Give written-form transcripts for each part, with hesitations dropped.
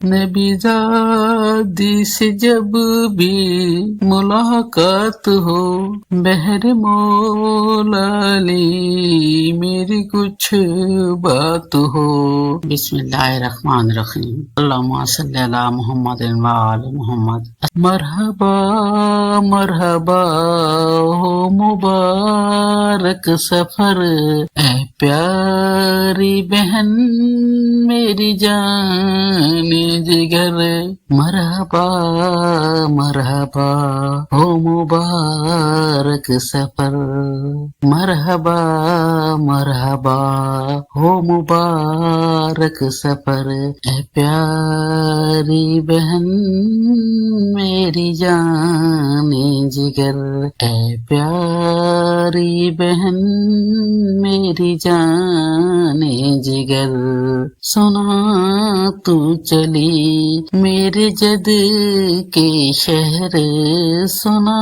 نبی زادی سے جب بھی ملاقات ہو، بہر مولا علی میری کچھ بات ہو۔ بسم اللہ الرحمن الرحیم، اللہم صلی علی محمد و آل محمد۔ مرحبا مرحبا ہو مبارک سفر، اے پیاری بہن میری جان جگر، مرحبا مرحبا ہو مبارک سفر، مرحبا مرحبا ہو مبارک سفر، اے پیاری بہن میری جان جگر، اے پیاری بہن میری جان جگر۔ سنا تو چلی میرے جد کے شہر، سنا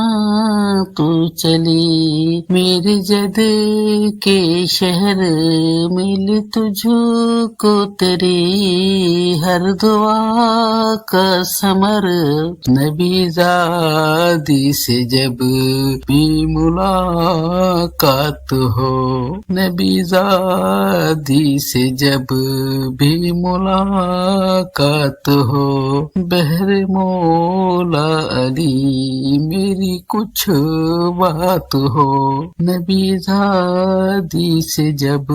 تو چلی میرے جد کے شہر، مل تجھ کو تیری ہر دعا کا ثمر، نبی زادی سے جب بھی ملاقات ہو، نبی زادی سے جب بھی ملاقات ہو، بہر مولا علی میری کچھ بات ہو، نبی زادی سے جب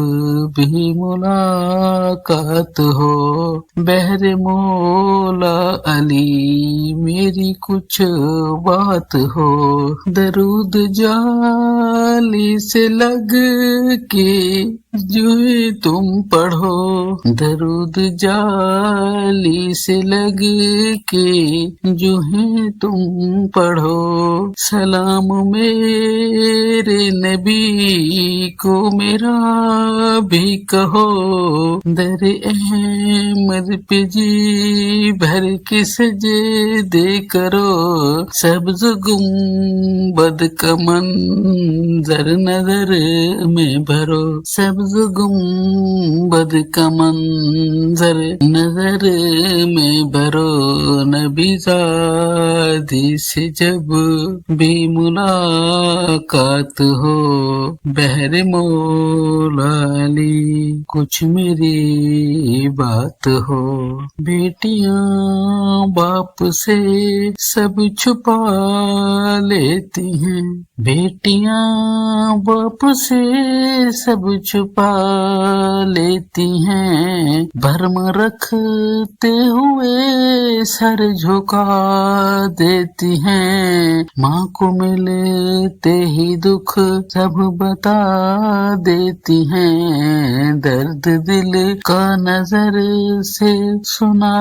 بھی ملاقات ہو، بہر مولا علی میری کچھ بات ہو، درود جالی سے لگ کے جو تم پڑھو، درود جالی سے لگ کے جو ہے تم پڑھو، سلام میرے نبی کو میرا بھی کہو، در احمد پہ جی بھر کے سجدے کرو، سبز گنبد کا منظر نظر میں بھرو، سبز گنبد کا منظر نظر میں بھرو، نبی زادی سے جب بھی ملاقات ہو، بہر مولا علی کچھ میری بات ہو، بیٹیاں باپ سے سب چھپا لیتی ہیں، بیٹیاں باپ سے سب چھپا لیتی ہیں، بھرم رکھتے ہوئے سر جھکا دیتی ہیں، ماں کو ملتے ہی دکھ سب بتا دیتی ہیں، درد دل کا نظر سے سنا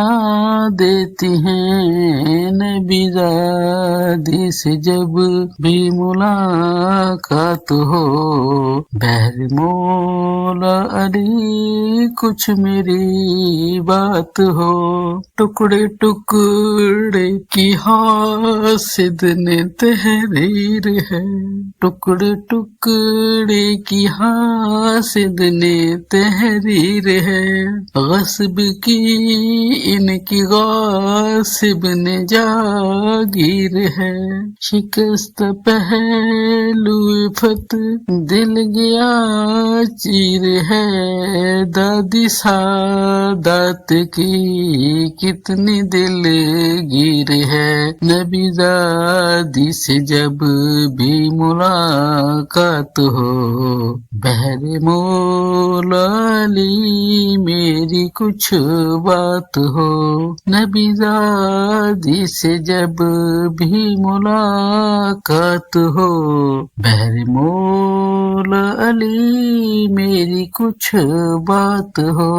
دیتی ہیں، نبی زادی سے جب بھی ملاقات ہو، بہر مولا علی کچھ میری بات ہو، ٹکڑے ٹکڑے کی حاسد نے تحریر ہے، ٹکڑے ٹکڑے کی حاسد نے تحریر ہے، غصب کی ان کی غاصب نے جاگیر ہے، شکست پہلو فتح دل گیا چیر ہے، دادی سادات کی کتنی دل گیر ہے، نبی زادی سے جب بھی ملاقات ہو، بہر مولا علی میری کچھ بات ہو، نبی زادی سے جب بھی ملاقات ہو، بہر مولا علی میری کچھ بات ہو،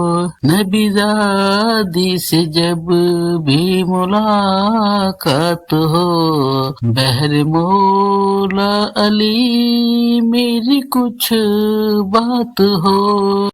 نبی زادی سے جب بھی ملاقات ہو، بہر مولا علی میری کچھ بات ہو۔